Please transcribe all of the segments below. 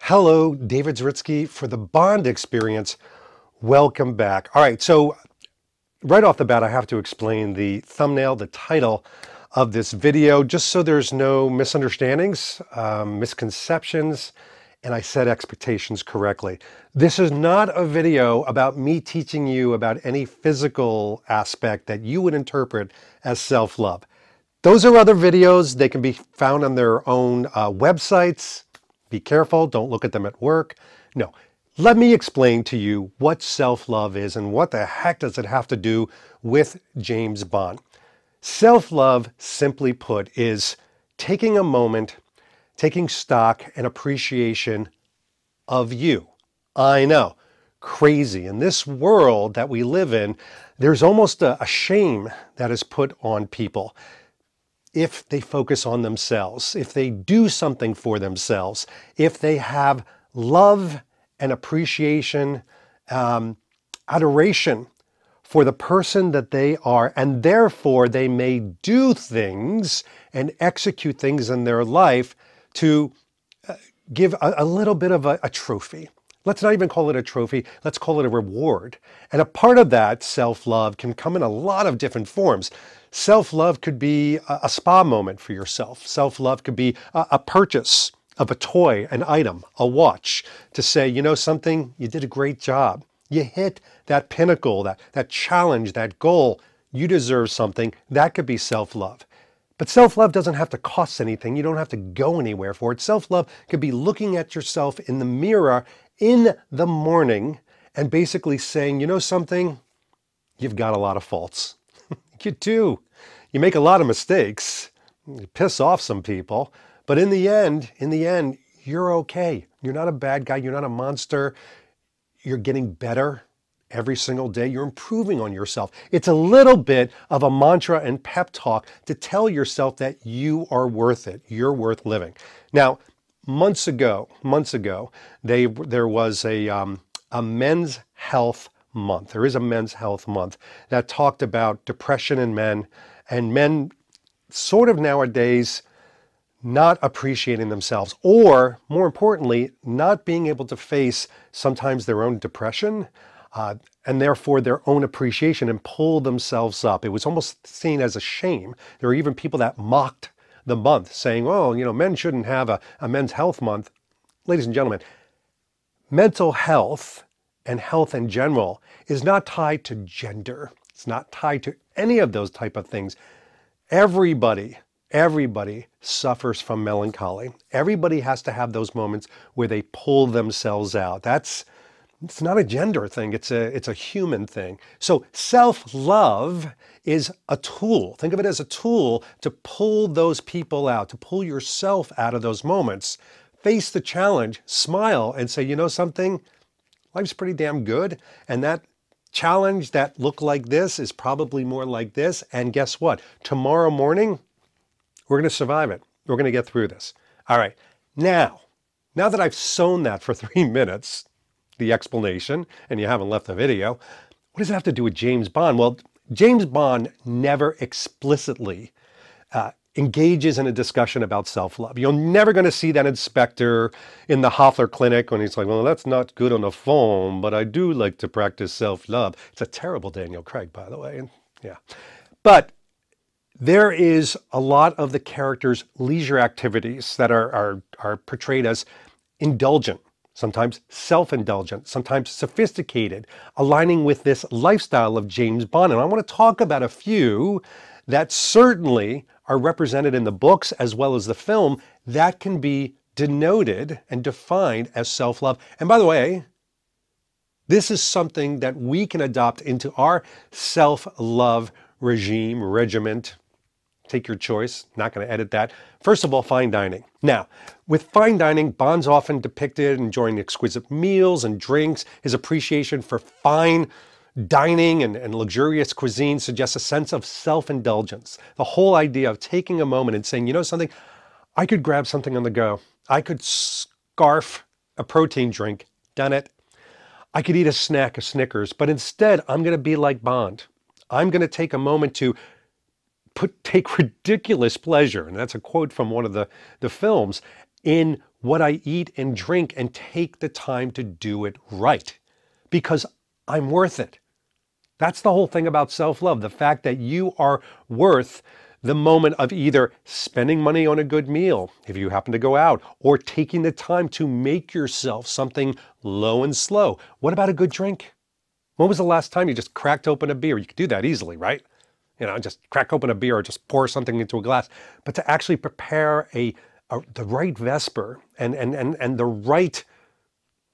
Hello, David Zritsky for the Bond Experience. Welcome back. All right, so right off the bat, I have to explain the thumbnail, the title of this video, just so there's no misunderstandings, misconceptions, and I set expectations correctly. This is not a video about me teaching you about any physical aspect that you would interpret as self-love. Those are other videos. They can be found on their own websites. Be careful, don't look at them at work. No, let me explain to you what self-love is and what the heck does it have to do with James Bond. Self-love, simply put, is taking a moment, taking stock and appreciation of you. I know, crazy. In this world that we live in, there's almost a shame that is put on people if they focus on themselves, if they do something for themselves, if they have love and appreciation, adoration for the person that they are, and therefore they may do things and execute things in their life to give a little bit of a trophy. Let's not even call it a trophy, let's call it a reward. And a part of that self-love can come in a lot of different forms. Self-love could be a spa moment for yourself. Self-love could be a purchase of a toy, an item, a watch, to say, you know something, you did a great job. You hit that pinnacle, that challenge, that goal. You deserve something. That could be self-love. But self-love doesn't have to cost anything. You don't have to go anywhere for it. Self-love could be looking at yourself in the mirror in the morning and basically saying, you know something, you've got a lot of faults. You do. You make a lot of mistakes. You piss off some people. But in the end, you're okay. You're not a bad guy. You're not a monster. You're getting better every single day. You're improving on yourself. It's a little bit of a mantra and pep talk to tell yourself that you are worth it. You're worth living. Now, months ago, there was a men's health month. There is a men's health month that talked about depression in men, and men sort of nowadays not appreciating themselves, or more importantly, not being able to face sometimes their own depression and therefore their own appreciation and pull themselves up. It was almost seen as a shame. There were even people that mocked the month, saying, oh, you know, men shouldn't have a men's health month. Ladies and gentlemen, mental health and health in general is not tied to gender. It's not tied to any of those type of things. Everybody suffers from melancholy. Everybody has to have those moments where they pull themselves out. It's not a gender thing. It's a human thing. So self-love is a tool. Think of it as a tool to pull those people out, to pull yourself out of those moments. Face the challenge, smile, and say, you know something? Life's pretty damn good. And that challenge that looked like this is probably more like this. And guess what? Tomorrow morning, we're going to survive it. We're going to get through this. All right. Now that I've sown that for 3 minutes, the explanation, and you haven't left the video, what does it have to do with James Bond? Well, James Bond never explicitly engages in a discussion about self-love. You're never going to see that inspector in the Hoffler Clinic when he's like, well, that's not good on the phone, but I do like to practice self-love. It's a terrible Daniel Craig, by the way. And yeah. But there is a lot of the characters' leisure activities that are portrayed as indulgent, sometimes self-indulgent, sometimes sophisticated, aligning with this lifestyle of James Bond. And I want to talk about a few that certainly are represented in the books as well as the film that can be denoted and defined as self-love. And by the way, this is something that we can adopt into our self-love regiment. Take your choice. Not going to edit that. First of all, fine dining. Now, with fine dining, Bond's often depicted enjoying exquisite meals and drinks. His appreciation for fine dining and luxurious cuisine suggests a sense of self-indulgence. The whole idea of taking a moment and saying, you know something, I could grab something on the go. I could scarf a protein drink. Done it. I could eat a snack, a Snickers, but instead I'm going to be like Bond. I'm going to take a moment to take ridiculous pleasure, and that's a quote from one of the films, in what I eat and drink and take the time to do it right because I'm worth it. That's the whole thing about self-love, the fact that you are worth the moment of either spending money on a good meal, if you happen to go out, or taking the time to make yourself something low and slow. What about a good drink? When was the last time you just cracked open a beer? You could do that easily, right? Just crack open a beer or just pour something into a glass. But to actually prepare the right Vesper and the right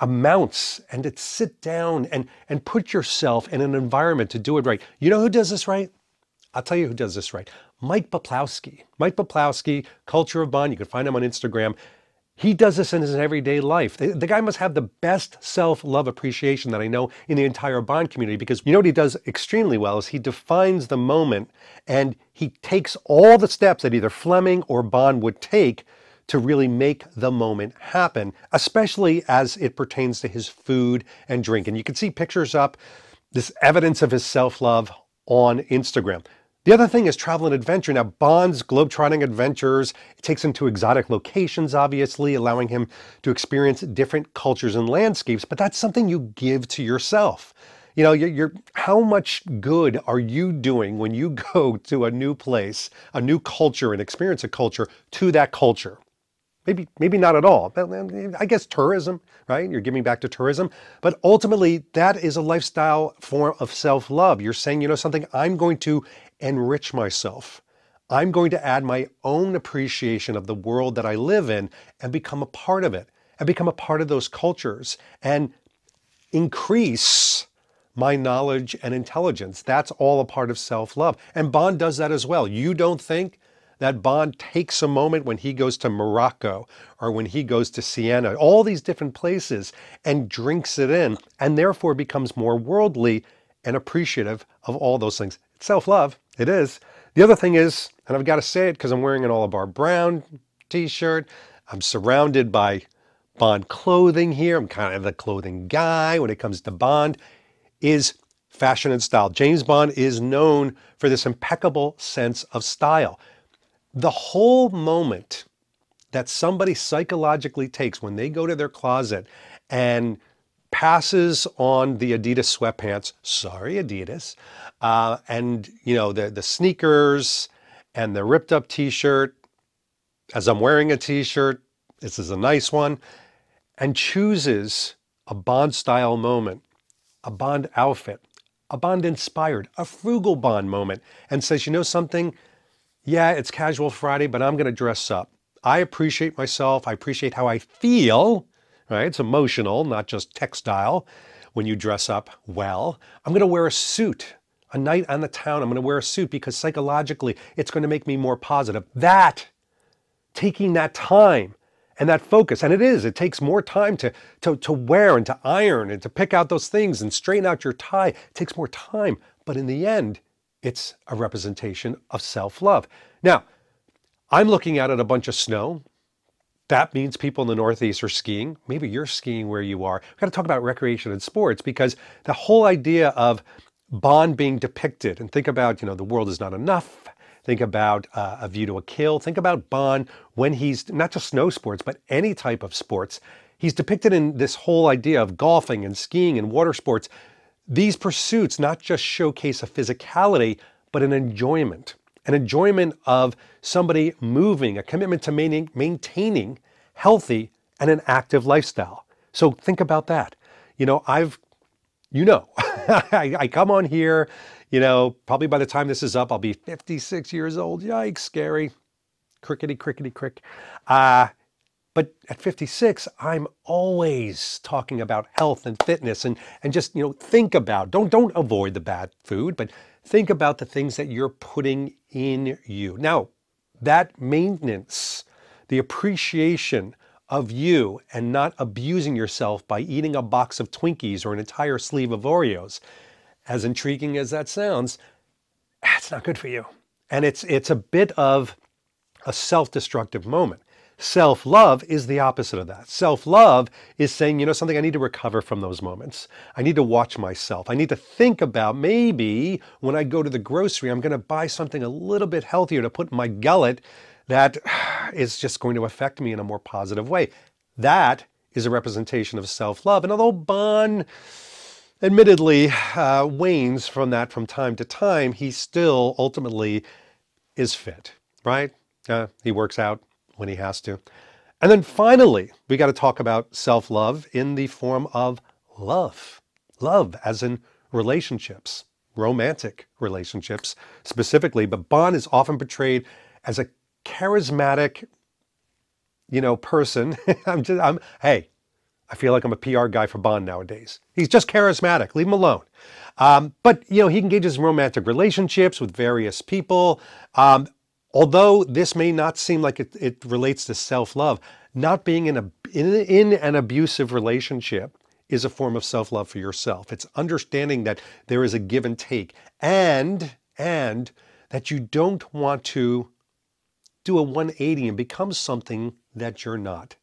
amounts and to sit down and put yourself in an environment to do it right. You know who does this right? I'll tell you who does this right. Mike Poplawski. Mike Poplawski, Culture of Bond. You can find him on Instagram. He does this in his everyday life. The guy must have the best self-love appreciation that I know in the entire Bond community, because you know what he does extremely well is he defines the moment and he takes all the steps that either Fleming or Bond would take to really make the moment happen, especially as it pertains to his food and drink. And you can see pictures up, this evidence of his self-love on Instagram. The other thing is travel and adventure. Now, Bond's globetrotting adventures, it takes him to exotic locations, obviously, allowing him to experience different cultures and landscapes, but that's something you give to yourself. How much good are you doing when you go to a new place, a new culture, and experience a culture to that culture? Maybe not at all. I guess tourism, right? You're giving back to tourism. But ultimately, that is a lifestyle form of self-love. You're saying, you know something, I'm going to enrich myself. I'm going to add my own appreciation of the world that I live in and become a part of it, and become a part of those cultures and increase my knowledge and intelligence. That's all a part of self-love. And Bond does that as well. You don't think that Bond takes a moment when he goes to Morocco or when he goes to Siena, all these different places, and drinks it in, and therefore becomes more worldly and appreciative of all those things. It's self-love. It is. The other thing is, and I've got to say it because I'm wearing an All Bar Brown t-shirt, I'm surrounded by Bond clothing here. I'm kind of the clothing guy when it comes to Bond, is fashion and style. James Bond is known for this impeccable sense of style. The whole moment that somebody psychologically takes when they go to their closet and passes on the Adidas sweatpants, sorry Adidas, and the sneakers and the ripped up t-shirt, as I'm wearing a t-shirt, this is a nice one, and chooses a Bond style moment, a Bond outfit, a Bond inspired, a frugal Bond moment, and says, you know something? Yeah, it's casual Friday, but I'm going to dress up. I appreciate myself. I appreciate how I feel, right? It's emotional, not just textile when you dress up well. I'm going to wear a suit. A night on the town, I'm going to wear a suit because psychologically it's going to make me more positive. Taking that time and that focus, and it takes more time to wear and to iron and to pick out those things and straighten out your tie. It takes more time, but in the end, it's a representation of self-love. Now, I'm looking out at a bunch of snow. That means people in the Northeast are skiing. Maybe you're skiing where you are. We've got to talk about recreation and sports, because the whole idea of Bond being depicted, and think about, the world is not enough. Think about A View to a Kill. Think about Bond when he's not just snow sports, but any type of sports. He's depicted in this whole idea of golfing and skiing and water sports. These pursuits not just showcase a physicality, but an enjoyment of somebody moving, a commitment to maintaining healthy and an active lifestyle. So think about that. I come on here, probably by the time this is up, I'll be 56 years old. Yikes, scary. Crickety, crickety, crick. But at 56, I'm always talking about health and fitness and just, think about, don't avoid the bad food, but think about the things that you're putting in you. Now, that maintenance, the appreciation of you and not abusing yourself by eating a box of Twinkies or an entire sleeve of Oreos, as intriguing as that sounds, it's not good for you. And it's a bit of a self-destructive moment. Self-love is the opposite of that. Self-love is saying, something, I need to recover from those moments. I need to watch myself. I need to think about maybe when I go to the grocery, I'm going to buy something a little bit healthier to put in my gullet that is just going to affect me in a more positive way. That is a representation of self-love. And although Bond admittedly wanes from that from time to time, he still ultimately is fit, right? He works out when he has to. And then finally, we got to talk about self-love in the form of love. Love as in relationships, romantic relationships specifically. But Bond is often portrayed as a charismatic, person. Hey, I feel like I'm a PR guy for Bond nowadays. He's just charismatic. Leave him alone. But he engages in romantic relationships with various people. Although this may not seem like it relates to self-love, not being in an abusive relationship is a form of self-love for yourself. It's understanding that there is a give and take, and that you don't want to do a 180 and become something that you're not.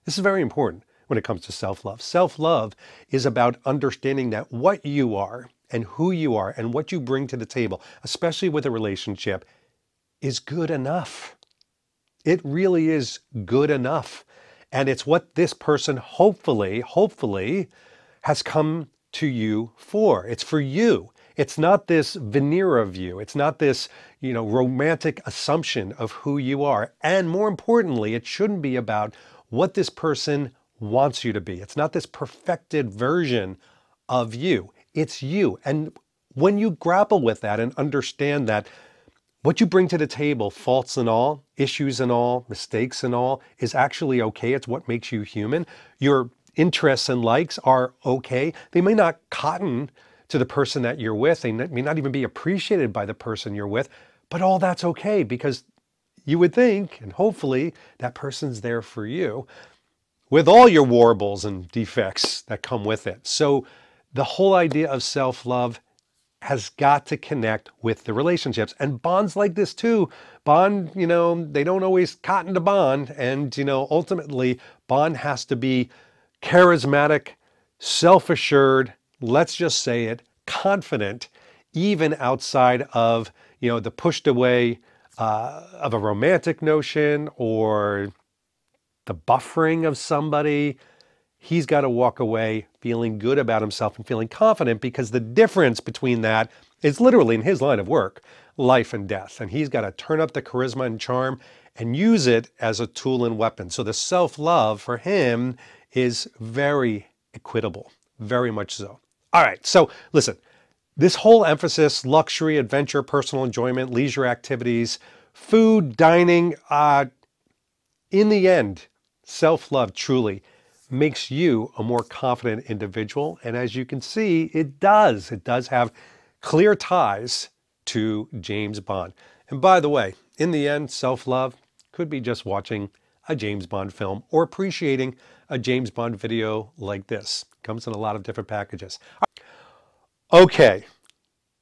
This is very important when it comes to self-love. Self-love is about understanding that what you are and who you are and what you bring to the table, especially with a relationship, is good enough. It really is good enough. And it's what this person hopefully has come to you for. It's for you. It's not this veneer of you. It's not this, romantic assumption of who you are. And more importantly, it shouldn't be about what this person wants you to be. It's not this perfected version of you. It's you. And when you grapple with that and understand that what you bring to the table, faults and all, issues and all, mistakes and all, is actually okay. It's what makes you human. Your interests and likes are okay. They may not cotton to the person that you're with. They may not even be appreciated by the person you're with, but all that's okay because you would think, and hopefully, that person's there for you with all your warbles and defects that come with it. So the whole idea of self-love has got to connect with the relationships. And Bond's like this too. Bond, they don't always cotton to Bond. And, ultimately, Bond has to be charismatic, self-assured, let's just say it, confident, even outside of, the pushed away of a romantic notion or the buffering of somebody. He's got to walk away feeling good about himself and feeling confident, because the difference between that is literally, in his line of work, life and death. And he's got to turn up the charisma and charm and use it as a tool and weapon. So the self-love for him is very equitable, very much so. All right, so listen, this whole emphasis, luxury, adventure, personal enjoyment, leisure activities, food, dining, in the end, self-love truly makes you a more confident individual. And as you can see, it does. It does have clear ties to James Bond. And by the way, in the end, self-love could be just watching a James Bond film or appreciating a James Bond video like this. Comes in a lot of different packages. Okay,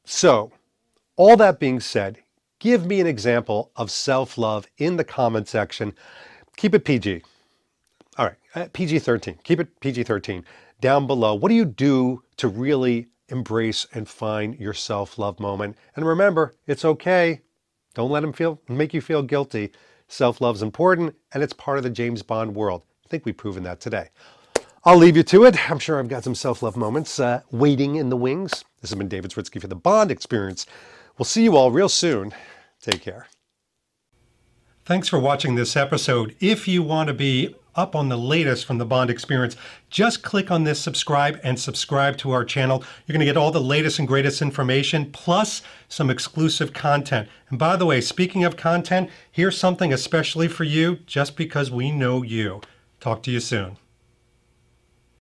so all that being said, give me an example of self-love in the comment section. Keep it PG. All right, PG-13. Keep it PG-13. Down below, what do you do to really embrace and find your self-love moment? And remember, it's okay. Don't let them make you feel guilty. Self-love's important, and it's part of the James Bond world. I think we've proven that today. I'll leave you to it. I'm sure I've got some self-love moments waiting in the wings. This has been David Switsky for the Bond Experience. We'll see you all real soon. Take care. Thanks for watching this episode. If you want to be up on the latest from the Bond Experience, just click on this subscribe and subscribe to our channel. You're going to get all the latest and greatest information, plus some exclusive content. And by the way, speaking of content, here's something especially for you, just because we know you. Talk to you soon.